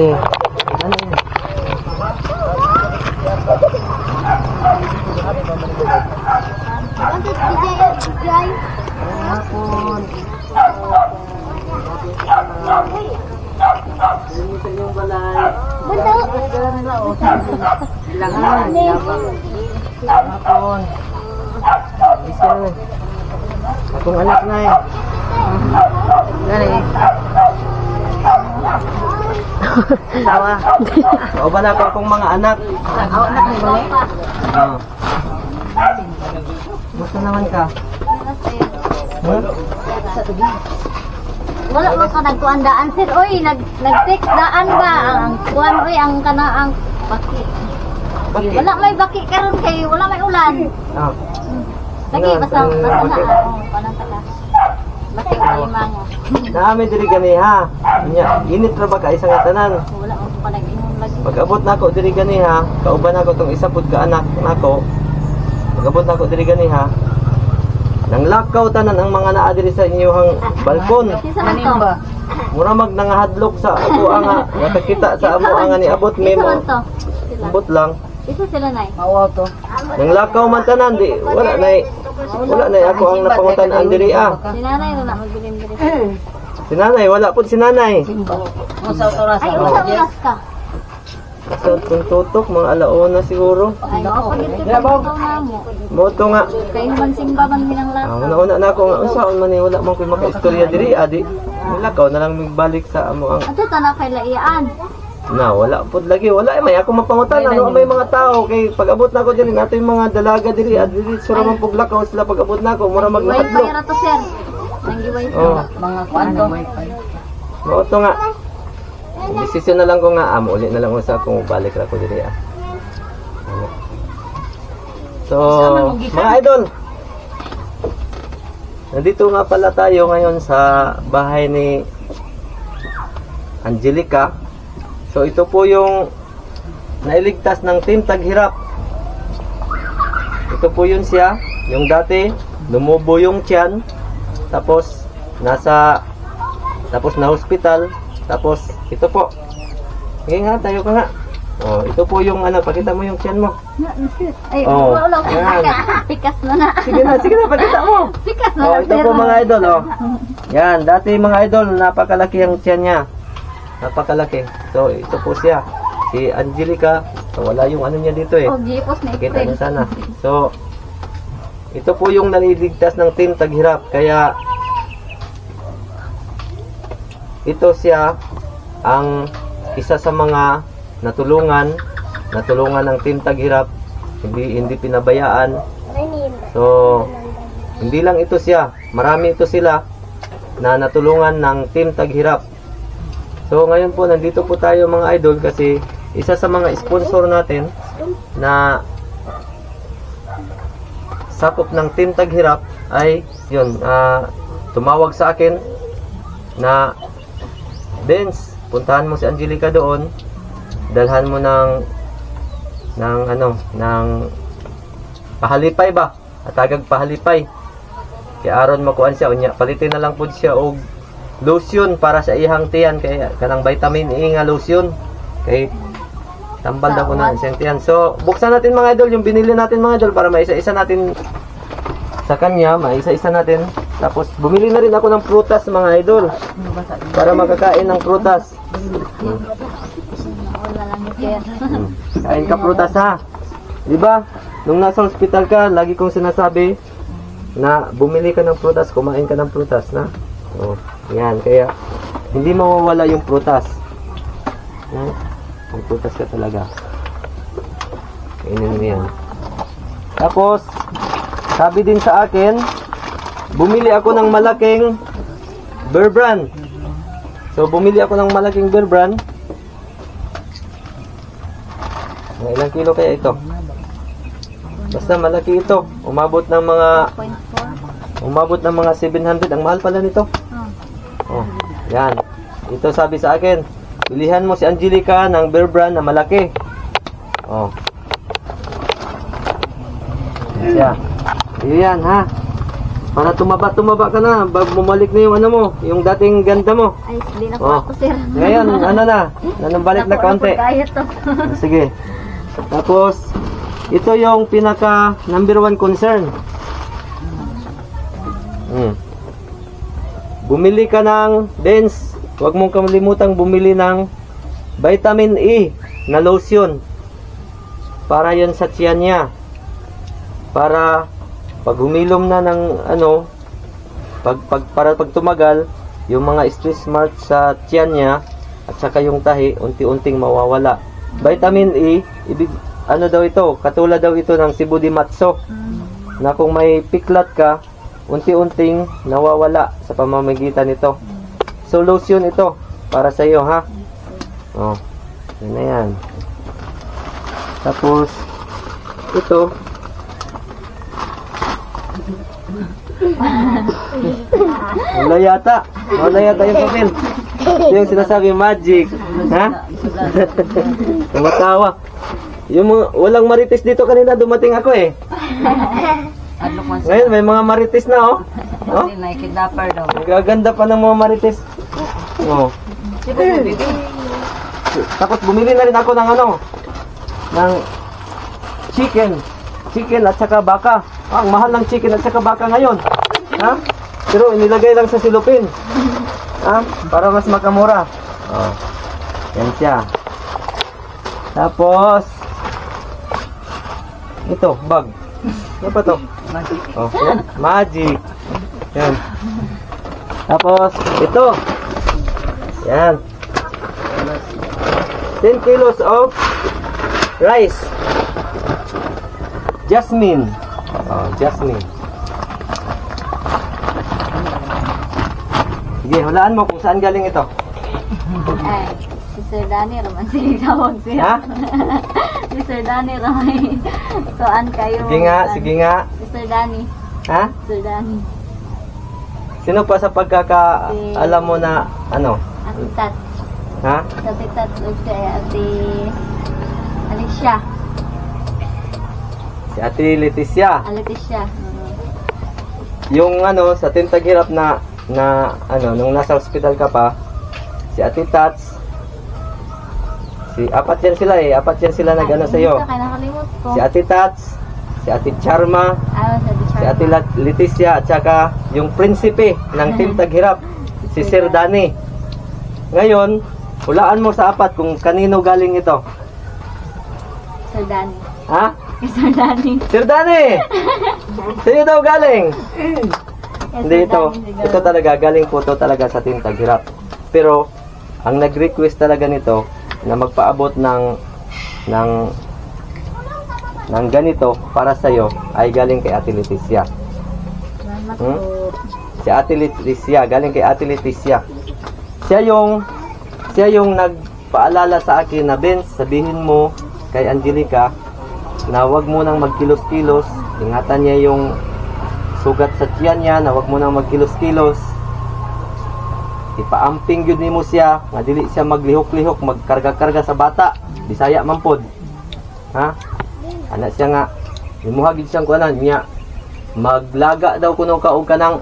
Sige. Ano yun? Hapon. Sa inyong balay. Bilangan. Hapon. Bisa na. Akong anak na eh. Gani. Sawa. O ba na akong mga anak? Ako anak ni mo. Oo. Gusto naman ka? Wala man ka nagkuandaan sir. Oy, nag-text daan ba ang kuan oy ang kanaang baki. Bakit? Wala may baki karon kay wala may ulan. Ah. Lagi basta na. Oh, kanang taka. Baki ay mango. Naami diri gani ha. Nya, init ra ba ka isa nga tanan? Wala man pa nag-inom lagi. Pag-abot nako diri gani ha, kauban nako tong isa pud ka anak nako. Pag-abot nako diri gani ha. Nang lakaw tanan ang mga naa diri sa inyong balkon. Kinsa man to? Mura mag nangahadlok sa amo nga nakakita sa amo nga ni abot Kinsa memo. man to? Abot lang. Isa sila nay. Mawaw to. Nang lakaw man tanan di wala nay ako ang napangutan-an diri ah. Si nanay na magbilim diri. Si nanay wala pud si nanay. Usaw oras. Ay, usa oras ka. Sa kung tutok mga alauna siguro. Ay, ako gid ka na mo. Moto nga. Kay man simba man minang lahat. Una na ako nga unsaon man wala man koy makaistorya diri adi. Nilakaw na lang migbalik sa amo ang Ato ta na kay laiyaan. na wala pud lagi wala may ako mapangutan ano may mga tao kay pag-abot nako diri nato yung mga dalaga diri diri sura man puglakaw sila pag-abot nako mura Wifi magnahadlok. ra to sir. Nangi wifi. Oh, Mga kwanto. moto nga. Desisyon na lang ko nga uli na lang usa kung balik ra ko diri So, mga idol. Nandito nga pala tayo ngayon sa bahay ni Angelica. So ito po yung nailigtas ng Team Taghirap. Ito po yun siya. Yung dati, lumubo yung tiyan. Tapos, tapos na hospital. Tapos, ito po. Sige nga, tayo ka nga. Oh, ito po yung pakita mo yung tiyan mo. Ay, Oh, wala ko yan. pikas na na. Sige na, pakita mo. Pikas na Oh, na ito sir. po mga idol, oh. Yan, dati mga idol, napakalaki ang tiyan niya. Napakalaki. So, ito po siya. Si Angelica. So, wala yung niya dito eh. Oh, gipos na Kita niyo iprint. sana. So, ito po yung naliligtas ng Team Taghirap. Kaya, ito siya ang isa sa mga natulungan ng Team Taghirap. Hindi pinabayaan. So, hindi lang ito siya. Marami ito sila na natulungan ng Team Taghirap. So ngayon po nandito po tayo mga idol kasi isa sa mga sponsor natin na sakop ng Team Taghirap ay yun, tumawag sa akin na Benz, puntahan mo si Angelica doon, dalhan mo ng pahalipay ba? Atagag pahalipay. Kaya aron makuan siya unya, palitin na lang pud siya og lotion para sa ihang tiyan kay kanang vitamin E nga lotion kay tambal daw ko na siyang tiyan. So buksan natin mga idol yung binili natin mga idol para maisa-isa natin sa kanya, maisa-isa natin. Tapos bumili na rin ako ng prutas mga idol para makakain ng prutas. Wala lang ni sir. Kain ka prutas ha. Di ba? Nung nasa hospital ka, lagi kong sinasabi na bumili ka ng prutas, kumain ka ng prutas na. Oh, yan, kaya hindi mawawala yung prutas. May prutas ka talaga. Kainin mo yan. Tapos, sabi din sa akin, bumili ako ng malaking Bear Brand. So, bumili ako ng malaking Bear Brand. Ilang kilo kaya ito? Basta malaki ito. Umabot ng mga 700. Ang mahal pala nito. Oh, yan. Ito sabi sa akin, pilihan mo si Angelica ng Bear Brand na malaki. Oh. Yan. Yan ha. Para tumaba ka na. Bumalik na yung ano mo, yung dating ganda mo. Ay, hindi na po Oh. ako, sir. Ngayon, ano na, nanambalik na kaunti. Kaya to. Sige. Tapos, ito yung pinaka number 1 concern. Bumili ka ng Benz. Huwag mong kalimutang bumili ng vitamin E na lotion. Para yon sa tiyan niya. Para pag humilom na ng ano, para pag tumagal, yung mga stress mark sa tiyan niya at saka yung tahi, unti-unting mawawala. Vitamin E, ano daw ito? Katulad daw ito ng Cebu de Matzo. Na kung may piklat ka, unti-unting nawawala sa pamamagitan nito. So lotion ito para sa iyo, ha? Oh. Yan na yan. Tapos ito wala yata yung papel. Ito yung sinasabi magic, ha? Tumatawa. Yung mga, walang marites dito kanina, dumating ako eh. Adlok man Ngayon may mga marites na, oh. Oh? Kasi nakikidapper daw. Nagaganda pa ng mga marites. Oh. Sige po, bibi. Tapos bumili na rin ako ng ano, ng chicken at saka baka. Ang mahal ng chicken at saka baka ngayon, ha? Pero inilagay lang sa silupin, ha? Para mas makamura. Oh. Yan siya. Tapos ito, bag. Ano pa to? Oh, yan. Magic. Yan. Tapos ito. Yan. 10 kilos of rice. Jasmine. Oh, jasmine. Sige, hulaan mo kung saan galing ito. Ay, si Sir Danny Roman sinitawag siya. Ha? Si Sir Danny Roman. Saan kayo? Sige nga. Si Sir Danny. Ha? Sir Danny. Sino pa sa pagkakaalam mo na ano? Ate Tats. Ha? Si Ate Tats o si Ate Alicia. Si Ate Leticia. Alicia. Yung ano, sa Tintaghirap na ano, nung nasa hospital ka pa, si Ate Tats, apat yan sila nag-ano sa'yo. Kaya nakalimot ko. Si Ate Tats, si Ate Charma, si Ate Leticia, at saka yung prinsipe ng Tintaghirap, si Sir Danny. Ngayon, hulaan mo sa apat kung kanino galing ito. Sir Danny. Ha? Sir Danny. Sir Danny! Sa'yo daw galing? Yes, Hindi Sir ito. Danny. Ito talaga, galing po ito talaga sa Tintaghirap. Pero, ang nag-request talaga nito na magpaabot ng ganito para sa'yo ay galing kay Ate Leticia. Salamat Hmm? po. Si Ate Leticia, galing kay Ate Leticia. Siya yung nagpaalala sa akin na, Benz, sabihin mo kay Angelica na wag mo nang magkilos-kilos. Ingatan niya yung sugat sa tiyan niya, na wag mo nang magkilos-kilos. Ipaamping yun mo siya, nga dili siya maglihok-lihok, magkarga-karga sa bata. Bisaya man pod. Ha? Anak siya nga, imuhagid siyang kuanan niya. Maglaga daw kuno ka og kanang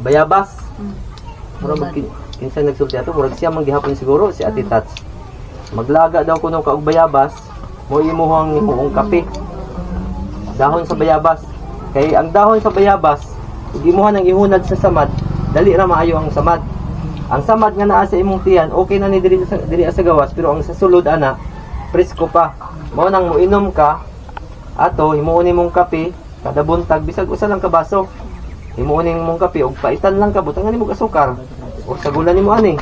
bayabas. Mura kinsa nagsulti ato, murag siya manggihapon siguro si Ate Tats. Maglaga daw kuno ka og bayabas, mo imuhang imuong kape. Dahon sa bayabas. Kay ang dahon sa bayabas, ug imuhan ang ihunad sa samad, dali ra maayo ang samad. Ang samad nga naa sa imong tiyan, okay na ni diri sa gawas, pero ang sa sulod ana, presko pa. Mao nang moinom ka, ato himuon mong kape kada buntag bisag usa lang ka baso. Himuon mong kape og paitan lang ka, butangan nimo asukar o sagulan nimo ani.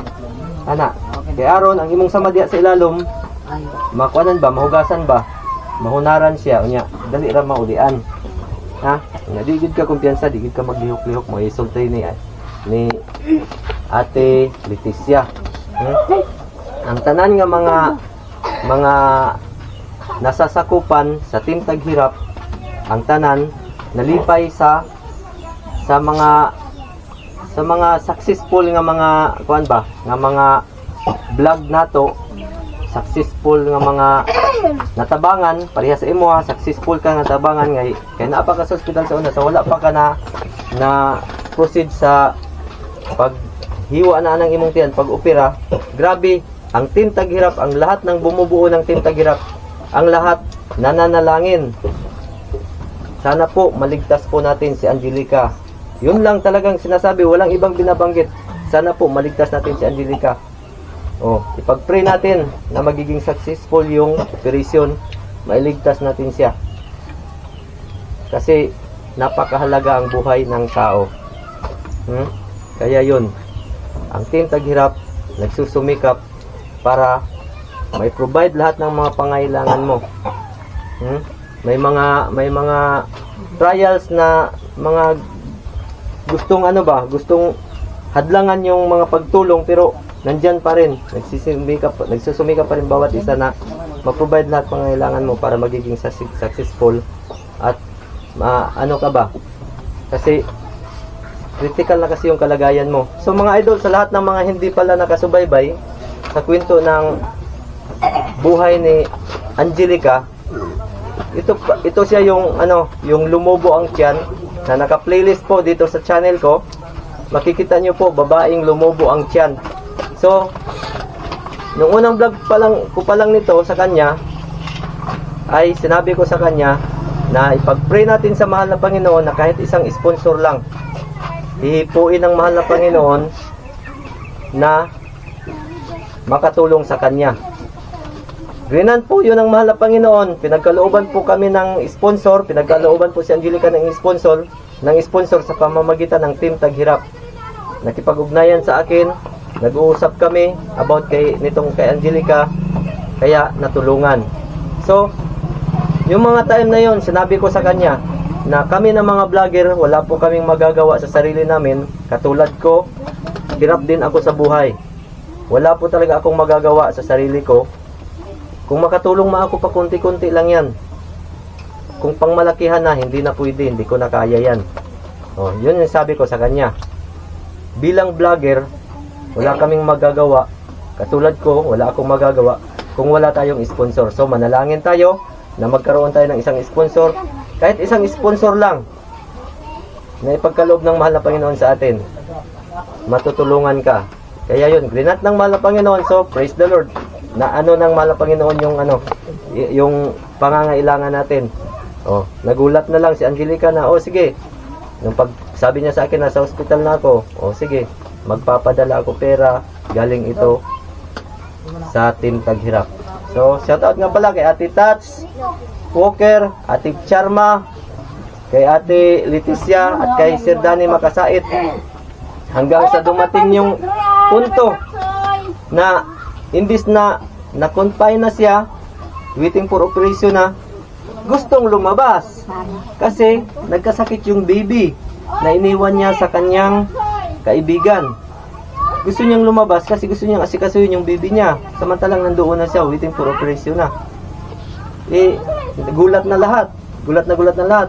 Ana, kay aron ang imong samad diha sa ilalom, makuanan ba, mahugasan ba, mahunaran siya unya, dali ra maulian. Ha? Nga di gid ka kumpiyansa, di gid ka maglihok-lihok mo isulti ni Ate Leticia. Ang tanan nga mga nasasakupan sa Tintaghirap, ang tanan nalipay sa mga successful nga mga kuan ba, nga mga vlog nato successful nga mga natabangan parehas sa imo ha, successful ka natabangan kay naa pa ka sa ospital sa una, so wala pa ka na proceed sa paghiwa na ng imong tiyan, pag-opera. Grabe, ang Team Taghirap, ang lahat ng bumubuo ng Team Taghirap, ang lahat nananalangin. Sana po maligtas po natin si Angelica. Yun lang talagang sinasabi, walang ibang binabanggit. Sana po maligtas natin si Angelica. Ipag-pray natin na magiging successful yung operation, mailigtas natin siya. Kasi napakahalaga ang buhay ng tao. Kaya yun, ang Team Taghirap nagsusumikap para may provide lahat ng mga pangailangan mo. May mga trials na mga gustong gustong hadlangan yung mga pagtulong, pero nandyan pa rin, nagsusumikap pa rin bawat isa na ma-provide lahat pangailangan mo para magiging successful. At kasi critical na kasi yung kalagayan mo. So mga idol, sa lahat ng mga hindi pala nakasubaybay sa kwento ng buhay ni Angelica, ito siya yung yung lumubo ang tiyan na naka-playlist po dito sa channel ko. Makikita nyo po, babaeng lumubo ang tiyan. So nung unang vlog pa lang nito sa kanya, ay sinabi ko sa kanya na ipag-pray natin sa mahal na Panginoon na kahit isang sponsor lang, hihipuin ng mahal na Panginoon na makatulong sa kanya. Grinan po yun ang mahal na Panginoon. Pinagkalooban po kami ng sponsor, pinagkalooban po si Angelica ng sponsor sa pamamagitan ng Team Taghirap. Nakipag-ugnayan sa akin, nag-uusap kami about kay Angelica, kaya natulungan. So yung mga time na yon, sinabi ko sa kanya na kami na mga vlogger, wala po kaming magagawa sa sarili namin. Katulad ko, hirap din ako sa buhay. Wala po talaga akong magagawa sa sarili ko. Kung makatulong ako pa kunti-kunti lang yan. Kung pangmalakihan na, hindi na pwede, hindi ko na kaya yan. Yun yung sabi ko sa kanya. Bilang vlogger, wala kaming magagawa. Katulad ko, wala akong magagawa kung wala tayong sponsor. So manalangin tayo na magkaroon tayo ng isang sponsor. Kahit isang sponsor lang na ipagkaloob ng mahal na Panginoon sa atin, matutulungan ka. Kaya yun, grinat ng mahal na Panginoon. So praise the Lord na ng mahal na Panginoon yung pangangailangan natin. Nagulat na lang si Angelica na sige, nung sabi niya sa akin na sa hospital na ako, sige, magpapadala ako pera galing ito sa Team Taghirap. So shoutout nga pala kay Ate Tats Walker, Ate Charma, kay Ate Leticia at kay Sir Danny Makasait, hanggang sa dumating yung punto na imbis na na-confine na siya, waiting for operation na, gustong lumabas kasi nagkasakit yung baby na iniwan niya sa kanyang kaibigan. Gusto niyang lumabas kasi gusto niyang asikasuhin yung baby niya, samantalang nandoon na siya waiting for operation na. Gulat na lahat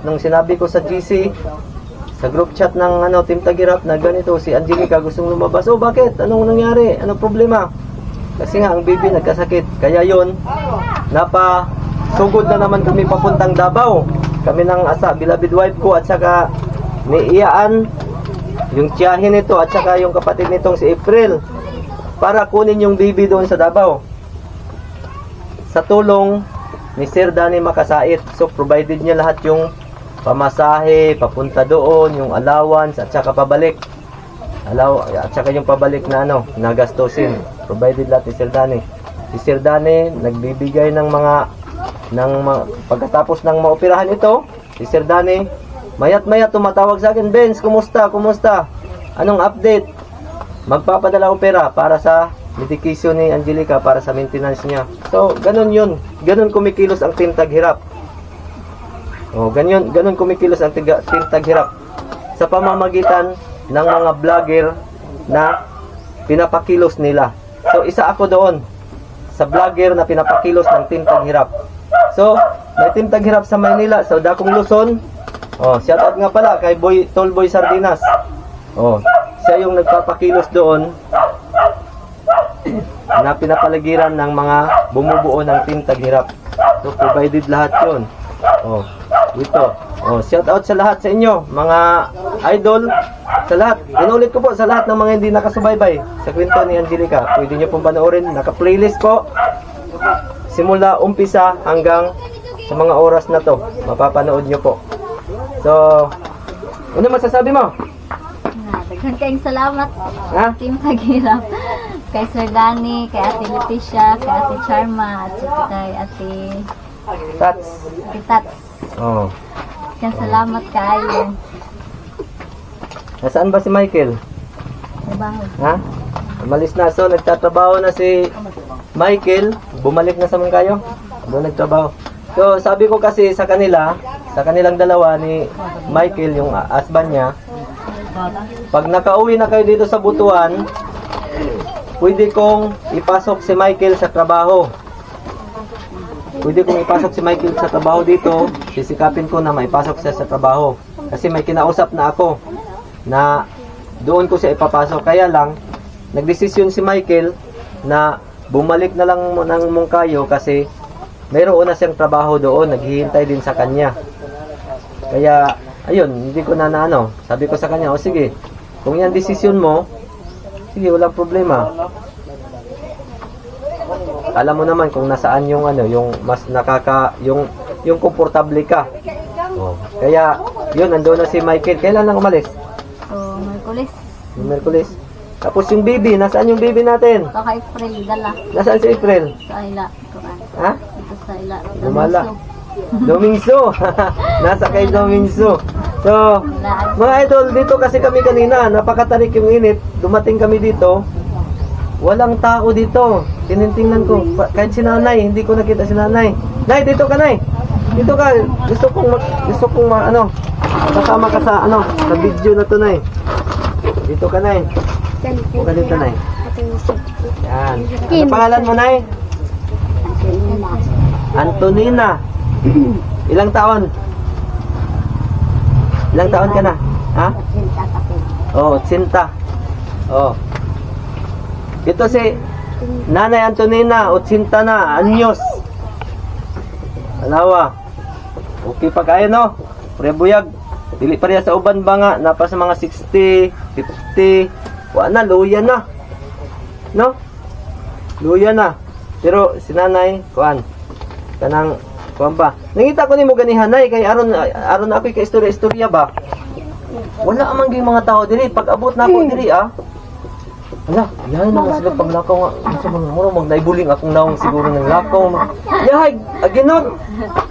nung sinabi ko sa GC, sa group chat ng Team Taghirap na ganito, si Angelica gustong lumabas. Bakit? Anong nangyari? Anong problema? Kasi nga ang baby nagkasakit. Kaya yon, napasugod na naman kami papuntang Davao. Kami ng beloved wife ko at saka ni Iaan, yung tiyahin nito at saka yung kapatid nitong si April, para kunin yung baby doon sa Davao sa tulong ni Sir Danny Makasait. So provided niya lahat yung pamasahe papunta doon, yung allowance at saka pabalik. At saka yung pabalik na nagastusin. Provided lahat ni Sir Danny. Si Sir Danny nagbibigay ng pagkatapos ng maoperahan ito, si Sir Danny mayat-maya tumatawag sa akin, Benz, kumusta? Anong update? Magpapadala akong pera para sa medication ni Angelica, para sa maintenance niya. So, ganun yun. Ganun kumikilos ang Team Taghirap. Ganun kumikilos ang Team Taghirap sa pamamagitan ng mga vlogger na pinapakilos nila. So, isa ako doon sa vlogger na pinapakilos ng Team Taghirap. So, may Team Taghirap sa Maynila, sa Dakong Luzon. Shoutout nga pala kay Tolboy Sardinas. Siya yung nagpapakilos doon na pinapaligiran ng mga bumubuo ng Team Taghirap. So, provided lahat yun. Oh, dito. Oh, shout out sa lahat sa inyo, mga idol, sa lahat. Inulit ko po sa lahat ng mga hindi nakasubaybay sa kwento ni Angelica. Pwede nyo pong panoorin. Naka-playlist po. Simula umpisa hanggang sa mga oras na to. Mapapanood nyo po. So, ano masasabi mo? Daghan kayong salamat. Ha? Team Taghirap. Kay Sir Danny, kay Ate Leticia, kay Ate Charma, at saka kay Ate Tats. Tats. Oh. Kaya salamat kayo. Nasaan ba si Michael? Trabaho. Ha? Umalis na. So, nagtatrabaho na si Michael. Bumalik na sa Mangkayo. Doon nagtrabaho. So, sabi ko kasi sa kanila, sa kanilang dalawa ni Michael, yung husband niya, pag nakauwi na kayo dito sa Butuan, pwede kong ipasok si Michael sa trabaho. Pwede kong ipasok si Michael sa trabaho dito. Sisikapin ko na maipasok siya sa trabaho. Kasi may kinausap na ako na doon ko siya ipapasok. Kaya lang, nagdesisyon si Michael na bumalik na lang ng Mungkayo kasi mayroon na siyang trabaho doon. Naghihintay din sa kanya. Kaya, ayun, hindi ko na ano. Sabi ko sa kanya, o sige, kung yan desisyon mo, sige, walang problema. Alam mo naman kung nasaan yung ano, yung mas yung komportable ka. Oh. Kaya, yun, nandoon na si Michael. Kailan lang umalis? So, Merkulis. Yung Merkulis. Tapos yung baby, nasaan yung baby natin? Ito kay April, dala. Nasaan si April? Sa ila. Kuan. Ha? Ito sa ila. Gumala. Domingso. Nasa kay Domingso. So, mga idol, dito kasi kami kanina, napakatarik yung init. Dumating kami dito. Walang tao dito. Tinitingnan ko. Kahit si nanay, hindi ko nakita si nanay. Nay, dito ka, nay. Dito ka. Gusto kong ano, kasama ka sa ano, sa video na to, nay. Dito ka, nay. Dito ka dito, nay. Yan. Ano pangalan mo, nay? Antonina. Ilang taon? Ilang taon ka na? Ha? Oh, Sinta. Oh. Ito si Nanay Antonina, 80 na, anyos. Alawa. Okay pa kayo, no? Prebuyag. Dili pa rin sa uban ba nga, napa sa mga 60, 50. Wala na, luya na. No? Luya na. Pero si Nanay, kuan. Kanang, kuan ba? Nangita ko ni mo ganihanay, kay aron ako kay istorya-istorya ba? Wala amang ging mga tao diri. Pag abot na ako diri, Ala, yahay na sila paglakaw nga. Sa mga muro, mag-naibuling akong naong siguro ng lakaw. Yahay, aginon.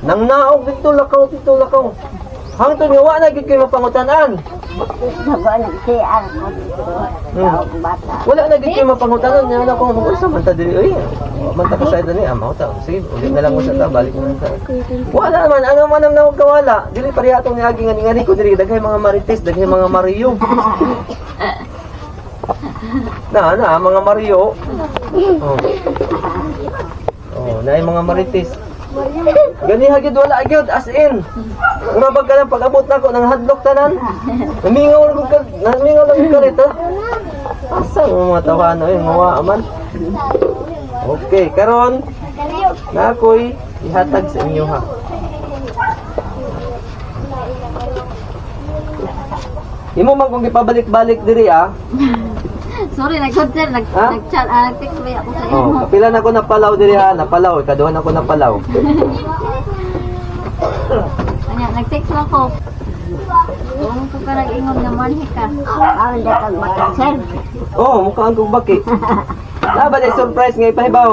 Nang naog dito, lakaw. Hangtod nga, wala na kayo mapangutanan. Wala na kayo mapangutanan. Yan ako, mag-usa man ta dili. Uy, manta ka sa ito niya. Mauta, sige, ulit na lang mo sa ta. Balik mo sa ta. Wala naman, ano man ang nawag kawala. Dili pari atong niaging ngani ko. Dili, daghay mga marites, daghay mga Mario. Mga Mario. Na yung mga marites. Gani hagid wala agyod as in. Murabag ka lang pag-abot na ko ng hadlok tanan. Namingaw lang ka rito. Asa mga tawano mga aman. Okay, karon na ako'y ihatag sa inyo ha. Imo man kung ipabalik-balik diri Sorry, nag-concert, nag-chat, nag-text ba ako sa iyo. Kapila na ko napalaw diri ha, napalaw, ikaduhan ako napalaw. Anya, nag-text mo ko. Kung ko ka nag-ingon naman, hika. Hindi ka mag-sir. Mukhaan kong baki. Dapat ay surprise nga ipahibaw.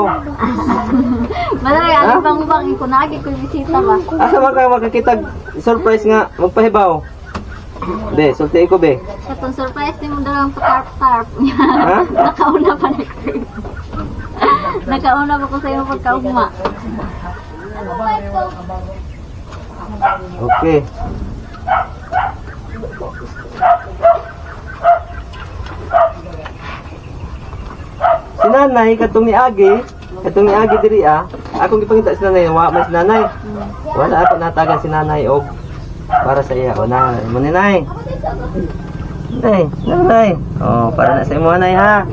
Malay, ano bang ikunagi ko yung bisita ba? Asa makakitag surprise nga magpahibaw? Be, sulti ko be. Katong surprise ni mo dalang pa-tarp-tarp. Ha? Nakauna pa na ko. Nakauna pa ko sa iyo pagkaugma. Okay. Si nanay, katong ni Agi diri akong gipangita si nanay, may si nanay. Wala ako natagan si nanay og para sa iya. Mo ni nay. Nay, nanay. Para na sa imo nay ha.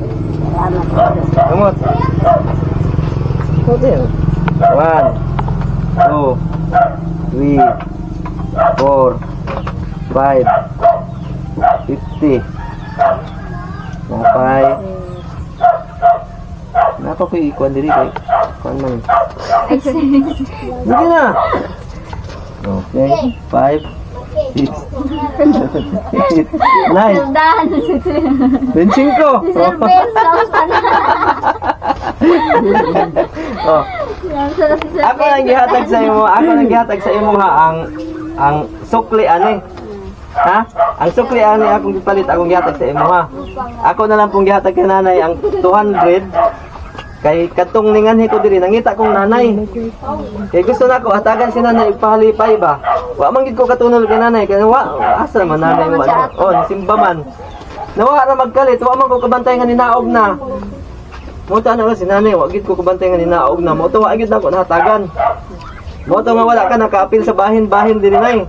Kumot. Okay. 1, 2, 3, 4, 5, 50. Napay. Napa ko ikuan diri kay kuan man. Sige na. Okay. 5, 6, 7, 8, 9, Dahan. 25. Sir Ben, kamusta na? Oh. Sir Ako nang gihatag sa imo, ha ang sukli ani. Ha? Ang sukli ani akong gipalit, akong gihatag sa imo ha. Ako na lang pong gihatag kay nanay ang 200 kay katong ninganhi ko diri nangita kong nanay. Kay gusto nako hatagan si nanay ipahalipay ba. Wa man gid ko katunol kay nanay kay wa asa man nanay mo. Oh, simba man. Nawa ra magkalit, wa man ko kabantay nga ninaog na. Mo ta na si nanay, wa gid ko kabantay nga ninaog na. Mo to wa gid nako nahatagan. Mo to nga wala ka nakaapil sa bahin-bahin diri nay.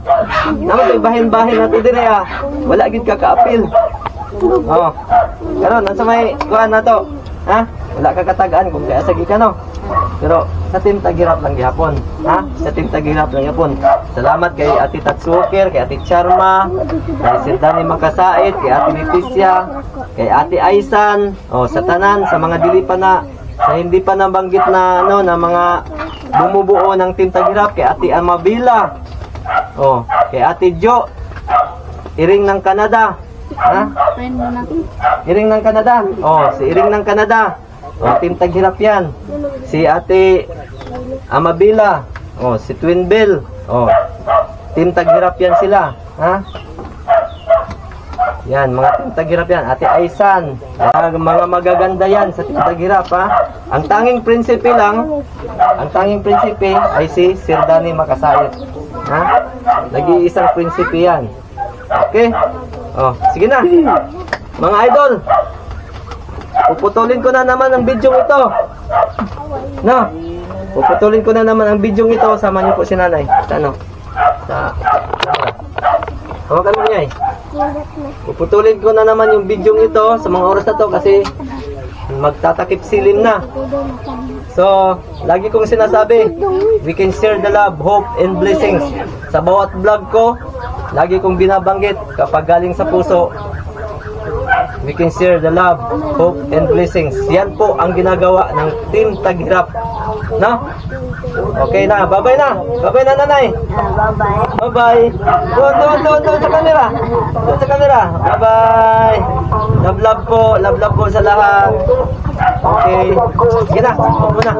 Naman kay bahin-bahin nato diri ah. Wala gid ka kaapil. Oh. Karon nasa may kuan nato. Ha? Wala ka katagaan kung kaya sagi ka no. Pero sa Team Tagirap lang gihapon, ha? Sa Team Tagirap lang gihapon. Salamat kay Ate Tatsuker, kay Ate Charma, kay Sir Danny Makasait, kay Ate Leticia, kay Ate Aisan, oh sa tanan sa mga dili pa na sa hindi pa nabanggit na ano na mga bumubuo ng Team Tagirap, kay Ate Amabila. Oh, kay Ate Jo Iring ng Canada. Ha? Friend mo na. Iring ng Canada. Oh, si Iring ng Canada. Oh, Team Taghirap yan. Si Ate Amabila. Oh, si Twin Bill. Oh, Team Taghirap yan sila. Ha? Yan, mga Team Taghirap yan. Ate Aisan. Mga magaganda yan sa Team Taghirap, ha? Ang tanging prinsipe ay si Sir Danny Makasait. Ha? Nag-iisang prinsipe yan. Okay? Oh, sige na. Mga idol, puputulin ko na naman ang video ito. No? Puputulin ko na naman ang video ito. Sama niyo po si nanay. Sa ano? Sa camera. Hawakan mo niya eh. Puputulin ko na naman yung video ito sa mga oras na to kasi magtatakip silim na. So, lagi kong sinasabi, we can share the love, hope, and blessings. Sa bawat vlog ko, lagi kong binabanggit kapag galing sa puso, we can share the love, hope, and blessings. Yan po ang ginagawa ng Team Taghirap. No? Okay na, bye-bye na. Bye-bye na, nanay. Bye-bye. Bye-bye. Doon sa camera. Doon sa camera. Bye-bye. Love po sa lahat. Okay. Sige na, huwag mo na.